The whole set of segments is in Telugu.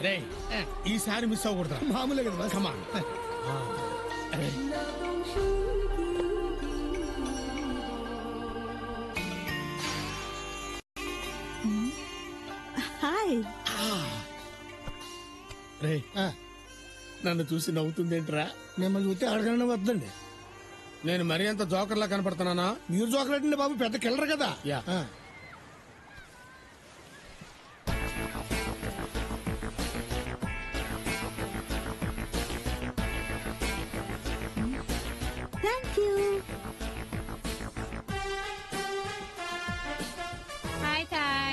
రే ఈసారి మిస్ అవ్వకూడదు. మామూలే కదా. కమాన్. హాయ్. రే నన్ను చూసి నవ్వుతుందేంట్రా? మిమ్మల్ని చూస్తే అడగనే వద్దండి. నేను మరీ అంత జోకర్లా కనపడుతున్నానా? మీరు జోకలేటండి బాబు, పెద్ద కిల్లర్ కదా. Yeah. Thank you. Hi, Ty.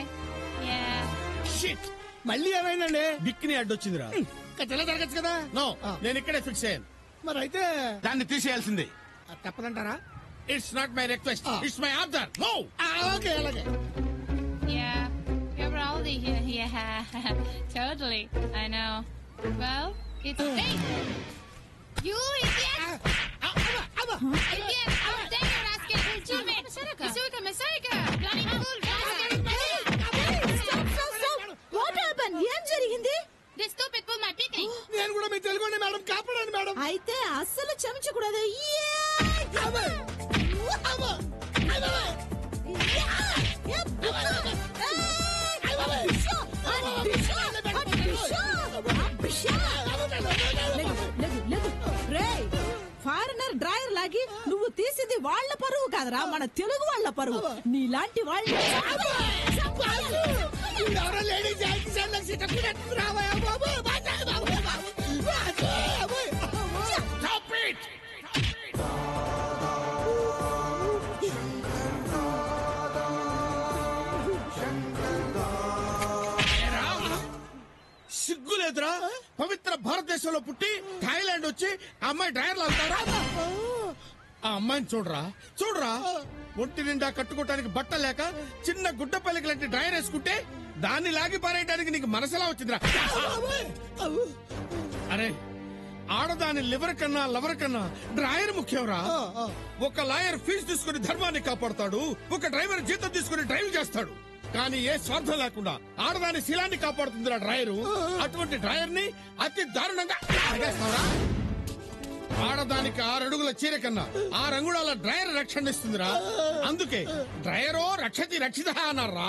Yeah. Shit, మళ్ళీ ఏమైందండి? బిక్కిని అడ్డొచ్చిందిరా. తెల్ల జరగచ్చు కదా. నో, నేను ఇక్కడే ఫిక్స్ అయ్యాను. మరి అయితే దాన్ని తీసేయాల్సిందే. తప్పదంటారా? It's not my request, it's my order. No. Okay, అలాగే. Yeah. You're rowdy here. Yeah. Totally. I know. Well, it's hey! You idiot! Idiot! How dare you, rascal! Stop it! Masarika! Bloody fool! What happen? ఏం జరిగింది? This stupid fool my picnic! నేను కూడా మీ తెలుగుండి మేడం, కాపాడండి మేడం. అయితే అస్సలు చెంచకూడదు. ఫారినర్ డ్రైవర్ లాగి నువ్వు తీసింది వాళ్ళ పరువు కాదురా, మన తెలుగు వాళ్ళ పరువు. నీలాంటి వాళ్ళు సిగ్గులేదురా? పవిత్ర భారతదేశంలో పుట్టి థాయిలాండ్ వచ్చి అమ్మాయి డ్రైవర్లు అవుతారా? ఆ అమ్మాయిని చూడరా, చూడరా. ఒంటి నిండా కట్టుకోవటానికి బట్ట లేక చిన్న గుడ్డ పల్లికి లాంటి డ్రైవర్ వేసుకుంటే దాన్ని లాగి పారేయడానికి నీకు మనసులా వచ్చిందిరా? అరే, ఆడదాని లివర్ కన్నా లవర్ కన్నా డ్రైవర్ ముఖ్యంరా. ఒక లాయర్ ఫీజు తీసుకుని ధర్మాన్ని కాపాడుతాడు, ఒక డ్రైవర్ జీతం తీసుకుని డ్రైవ్ చేస్తాడు. కానీ ఏ స్వార్థం లేకుండా ఆడదాని శీలాన్ని కాపాడుతుందిరా డ్రైవరు. అటువంటి డ్రైవర్ ని అతి దారుణంగా లాగేస్తావురా? ఆడదానికి 6 అడుగుల చీర కన్నా 6 అంగుళాల డ్రైవర్ రక్షణ ఇస్తుందిరా. అందుకే డ్రైవరో రక్షతి రక్షిత అన్నారా.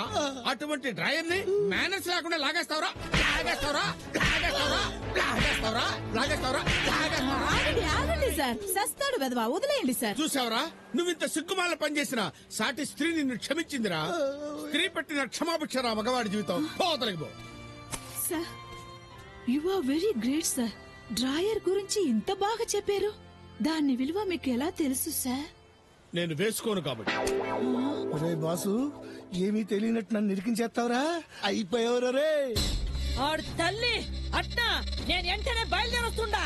అటువంటి డ్రైవర్ ని మేనేజ్ లేకుండా లాగేస్తావురా, లాగేస్తావురా, లాగేస్తావురా, లాగేస్తావురా, లాగేస్తావురా, లాగేస్తావురా. ఆగండి సార్, సస్తాడు వెదవా, వదిలేయండి సార్. చూసావరా, నువ్వింత సిగ్గుమాల పనిచేసిన సాటి స్త్రీ నిన్ను క్షమించిందిరా. స్త్రీ పెట్టిన క్షమాభిక్షరా మగవాడి జీవితం. పోతలకి పో. Sir, you are very great sir. డ్రాయర్ గురించి ఇంత బాగా చెప్పారు. దాని విలువ మీకు ఎలా తెలుసు సార్? నేను వేసుకోను కాబట్టి. ఒరే బాసు, ఏమీ తెలియనట్టు నన్ను నిరికించేస్తావురా? అయిపోయావురా రే. ఆడు తల్లి అట్నా, నేను వెంటనే బయలుదేరొస్తుండా.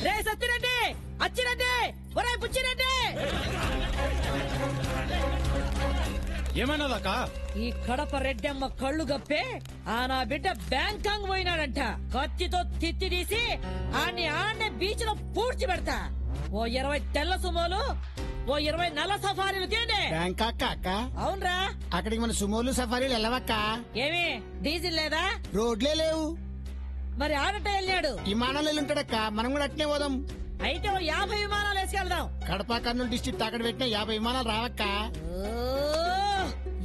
రే సత్యరెడ్డి, అచ్చిరెడ్డి, ఒరే బుచ్చిరెడ్డి. ఏమన్నదాక? ఈ కడప రెడ్డమ్మ కళ్ళు గప్పే ఆ నా బిడ్డ బ్యాంకాంగ్ పోయినాడంట. కత్తితో తిత్తి తీసి ఆడనే బీచ్ లో పూడ్చి పెడతా. ఓ 20 తెల్ల సుమోలు, ఓ 20 నల్ల సఫారీలు తిండి. బ్యాంకాక్ అక్క? అవునరా. అక్కడికి మన సుమోలు సఫారీలు వెళ్ళవక్క. ఏమి డీజిల్ లేదా? రోడ్లే లేవు. మరి ఆడట వెళ్ళాడు. విమానాలు వెళ్ళుంటాడక్క, మనం కూడా అట్నే పోదాం. అయితే ఓ 50 విమానాలు వేసుకెళ్దాం. కడప కర్నూలు డిస్ట్రిక్ట్ అక్కడ పెట్టిన 50 విమానాలు రావక్క.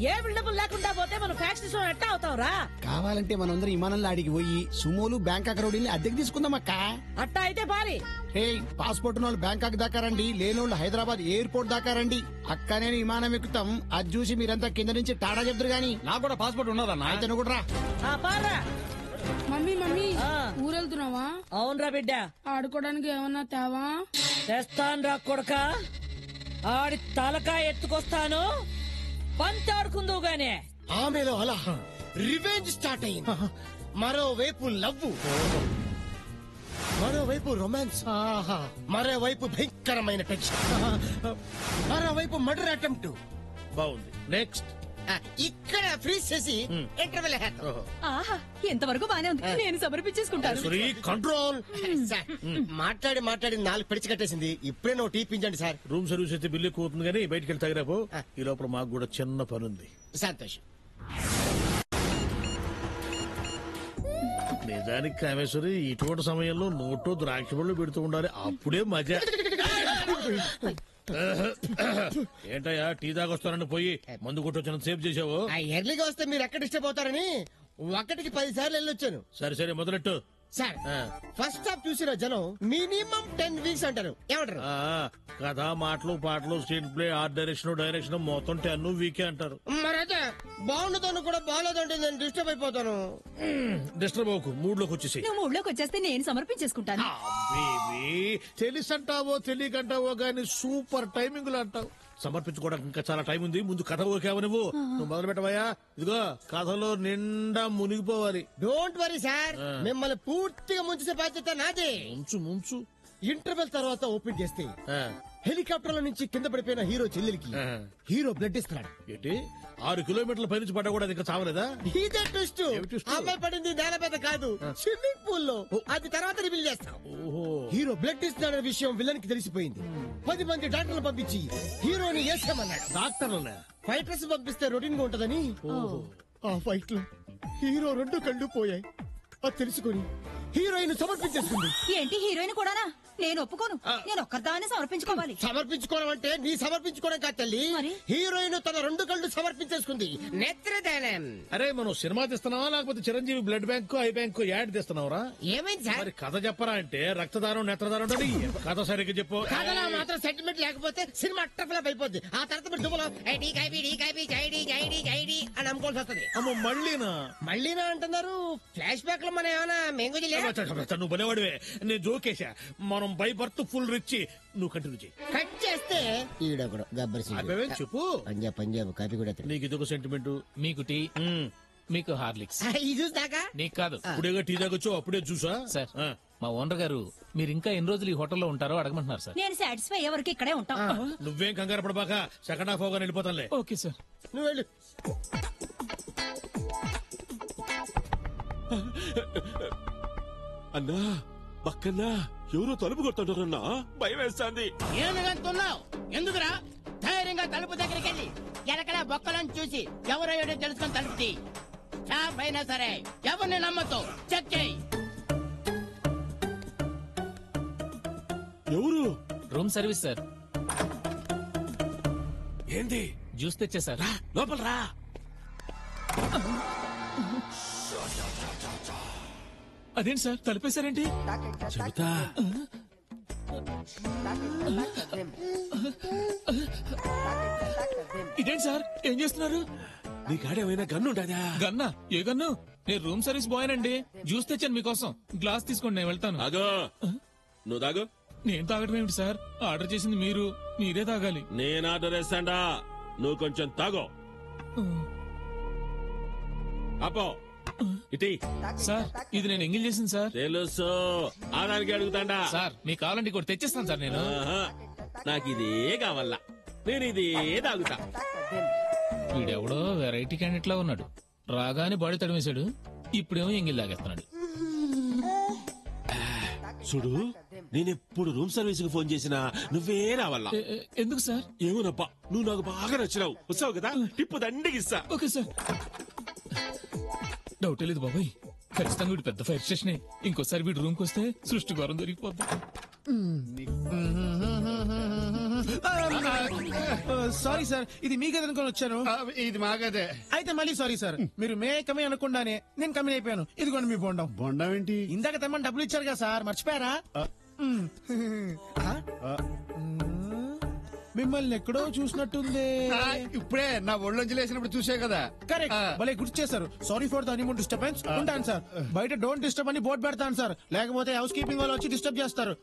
ఏ బిల్డప్ లేకుండా పోతే మనం ఫ్యాక్టరీస్ లో ఎట్టా అవుతావురా? కావాలంటే మనందరం విమానంలో ఆడికి పోయి సుమోలు బ్యాంకాక్ రోడ్ అద్దెకి తీసుకుందాం అక్క. అట్టా అయితే పారి. హే, పాస్పోర్ట్ ఉన్న వాళ్ళు బ్యాంకాక్ దాకా రండి, లేనోళ్ళు హైదరాబాద్ ఎయిర్పోర్ట్ దాకా రండి. అక్క నేను విమానం ఎక్కుతాం, అది చూసి మీరంతా కింద నుంచి టాటా చెప్తారు గాని. నాకు కూడా పాస్పోర్ట్ ఉన్నదన్నా. అయితే నువ్వు కూడా రా. పారా. మమ్మీ ఊరెళ్తున్నావా? అవునరా బిడ్డ. ఆడుకోవడానికి ఏమన్నా తేవా? తెస్తాను రా కొడక. ఆడి తలకాయ ఎత్తుకొస్తాను, పంచాడుకుందువు గానే. ఆమెలో అలా రివెంజ్ స్టార్ట్ అయింది. మరోవైపు లవ్, మరోవైపు రొమాన్స్, మరోవైపు భయంకరమైన టెన్షన్, మరోవైపు మర్డర్ అటెంప్ట్. బాగుంది. నెక్స్ట్ ఇక్కడ ఫ్రీజ్ చేసి ఇంటర్వెల్ ఆహా, ఎంతవరకు బానే ఉంది. నేను సమర్పించేసుకుంటాను. కంట్రోల్. మాట్లాడి 4 పిడిచి కట్టేసింది. ఇప్పుడే నువ్వు టీ పించండి సార్. రూమ్ సర్వీస్ అయితే బిల్లు ఎక్కువ అవుతుంది కానీ బయటికి వెళ్తే తాగిరాపో. ఈ లోపల మాకు కూడా చిన్న పని ఉంది. సంతోషం. నిజానికి కామేశ్వరి ఇటువంటి సమయంలో నోట్లో ద్రాక్ష పళ్ళు పెడుతూ ఉండాలి, అప్పుడే మజా. ఏంటయ్యా టీ దాగొస్తానని పోయి మందు కొట్టొచ్చిన సేవ్ చేసావు? ఎర్లీగా వస్తే మీరు ఎక్కడ డిస్టర్బ్ అవుతారని ఒకటికి 10 సార్లు వెళ్ళొచ్చాను. సరే సరే మొదలెట్టు. సార్ ఫస్ట్ హాఫ్ చూసిన జనం మినిమం 10 వీక్స్ అంటారు, ఏమంటారు? కథ, మాటలు, పాటలు, స్క్రీన్ ప్లే, ఆర్ట్ డైరెక్షన్ మొత్తం 10 వీకే అంటారు. మరైతే బాగుండదు కూడా బాగాలేదంటే నేను డిస్టర్బ్ అయిపోతాను. డిస్టర్బ్ అవ్వకు, మూడ్ లోకి వచ్చేసి. నువ్వు ఊళ్ళోకి వచ్చేస్తే నేను సమర్పించేసుకుంటాను. తెలిసంటావో తెలియకంటావో గాని సూపర్ టైమింగ్ లో అంటావు. సమర్పించుకోవడానికి ఇంకా చాలా టైం ఉంది, ముందు కథ ఓకేవ నువ్వు మొదలు పెట్టవయ్యా. ఇదిగో కథలో నిండా మునిగిపోవాలి. డోంట్ వరీ సార్, మిమ్మల్ని పూర్తిగా ముంచే బాధ్యత నాదే. ముంచు ఇంటర్వెల్ తర్వాత ఓపెన్ చేస్తే హెలికాప్టర్ లో నుంచి కింద పడిపోయిన హీరో చెల్లెలికి హీరో బ్లడ్ ఇస్తున్నాడు. ఏంటి 6 కిలోమీటర్ల పై నుంచి పడ్డా కూడా ఇంకా చావలేదా? ఇదే ట్విస్ట్. అమ్మాయి పడింది నేల మీద కాదు, స్విమ్మింగ్ పూల్ లో. అది తర్వాత రివీల్ చేస్తాం. హీరో బ్లడ్ ఇస్తున్నాడనే విషయం విలన్ కి తెలిసిపోయింది. 10 మంది డాక్టర్లు పంపించి హీరోని వేసామన్నాడు. డాక్టర్లనే ఫైటర్స్ పంపిస్తే రొటీన్ గా ఉంటదని ఆ ఫైట్ లో హీరో 2 కళ్ళు పోయాయి. అది తెలుసుకుని హీరోయిన్ సమర్పించేస్తుంది. ఏంటి హీరోయిన్ కూడానా? నేను ఒప్పుకోను. నేను ఒక్కదాన్ని సమర్పించుకోవాలి. సమర్పించుకోవడం అంటే నీ సమర్పించుకోవడం కాదు తల్లి, హీరోయిన్ తన 2 కళ్ళు సమర్పించేసుకుంది. నేత్రదానం. అరే మనం సినిమా తీస్తున్నావా లేకపోతే Chiranjeevi blood bank eye bank ad తీస్తున్నావురా? ఏమైంది సార్? మరి కథ చెప్పరా అంటే రక్తదానం నేత్రదానం ఉంటుంది. కథ సరిగ్గా చెప్పు. కథలో మాత్రం సెంటిమెంట్ లేకపోతే సినిమా అట్టఫ్లాప్ అయిపోద్ది. ఆ తర్వాత మీరు దుబ్బలో అని అమ్ముకోవాల్సి వస్తుంది. అమ్మ మళ్ళీనా అంటున్నారు. ఫ్లాష్ బ్యాక్ లో మనం ఏమైనా మెంగు నువ్వు బలేవాడివే. నేను జోకేశా. మనం బై బర్త్ ఫుల్ రిచ్. నువ్వు కంటిన్యూ చేయి. కట్ చేస్తే ఈడొకడు గబ్బర్ సింగ్. చెప్పు. పంజాబ్ కాపీ కూడా. నీకు ఇదొక సెంటిమెంట్. మీకు టీ, మీకు హార్లిక్స్. ఈ జ్యూస్ దాకా నీకు కాదు. ఇప్పుడేగా టీ దాకొచ్చు, అప్పుడే చూసా. సార్ మా ఓనర్ గారు మీరు ఇంకా ఎన్ని రోజులు ఈ హోటల్లో ఉంటారో అడగమంటున్నారు సార్. నేను సాటిస్ఫై అయ్యే వరకు ఇక్కడే ఉంటాం. నువ్వేం కంగారు పడబాక, సెకండ్ హాఫ్ అవగానే వెళ్ళిపోతానులే. Okay sir. నువ్వు వెళ్ళు. అన్నా పక్కన్నా ఎవరో తలుపు కొడుతుంటారన్నా, భయం వేస్తాంది. ఏనుగంటున్నావు ఎందుకురా? ధైర్యంగా తలుపు దగ్గరికి వెళ్ళి ఎనకడా బొక్కలను చూసి ఎవరో ఏడో తెలుసుకొని తలుపుతి. స్టాఫ్ అయినా సరే ఎవరిని నమ్మతో చెక్ చేయి. ఎవరు? Room service sir. ఏంది? జ్యూస్ తెచ్చా సార్. లోపల రా. అదేంటి సార్ తలిపేశారేంటి? చెబుతా. ఇదేంటి సార్ ఏం చేస్తున్నారు? నీ కాడేమైనా గన్ను ఉంటుందా? గన్నా? ఏ గన్ను? నేను రూమ్ సర్వీస్ బాయ్ అండి. జ్యూస్ తెచ్చాను మీకోసం. గ్లాస్ తీసుకోండి, నేను వెళ్తాను. ఆగో, నువ్వు తాగు. నేను తాగడం ఏమిటి సార్? ఆర్డర్ చేసింది మీరు, మీరే తాగాలి. నేను ఆర్డర్ చేస్తాడా? నువ్వు కొంచెం తాగో. అపో ఇటీ. సార్ ఇది నేను ఎంగిల్ చేసింది సార్. తెలుసు, ఆడానికి అడుగుతాడా? సార్ మీకు కావాలంటే కూడా తెచ్చిస్తాను సార్. నేను నాకు ఇదే కావాలా, నేను ఇదే తాగుతా. వీడెవడో వెరైటీ క్యాండిడేట్ లా ఉన్నాడు. రాగానే బాడీ తడిమేశాడు, ఇప్పుడేమో ఎంగిల్ లాగేస్తున్నాడు. చూడు, నేనెప్పుడు రూమ్ సర్వీస్ కి ఫోన్ చేసినా నువ్వే రావాలా. ఎందుకు సార్? ఏమోనప్పా, నువ్వు నాకు బాగా నచ్చినావు. వస్తావు కదా, టిప్పు దండిగిస్తా. Okay sir. డౌటే లేదు బాబాయ్, ఖచ్చితంగా వీడు పెద్ద ఫైర్ స్టేషన్. ఇంకోసారి వీడు రూమ్ కి వస్తే సృష్టి ఘోరం దొరికిపోద్ది. సారీ సార్, ఇది మీ గది అనుకుని వచ్చాను. ఇది మా గదే. అయితే మళ్ళీ సారీ సార్. మీరు మే కమే అనుకుండానే నేను కమిన్ అయిపోయాను. ఇదిగోండి మీ బొండం. బొండం ఏంటి? ఇందాక తెమ్మని డబ్బులు ఇచ్చారు కదా సార్, మర్చిపోయారా? మిమ్మల్ని ఎక్కడో చూసినట్టుంది. ఇప్పుడే నా ఒళ్ళొంచి లేసినప్పుడు చూసే కదా. కరెక్ట్, భలే గుర్తు చేశారు. Sorry for the honeymoon disturbance. ఉంటాను సార్. బయట డోంట్ డిస్టర్బ్ అని బోర్డు పెడతాను సార్, లేకపోతే హౌస్ కీపింగ్ వాళ్ళు వచ్చి డిస్టర్బ్ చేస్తారు.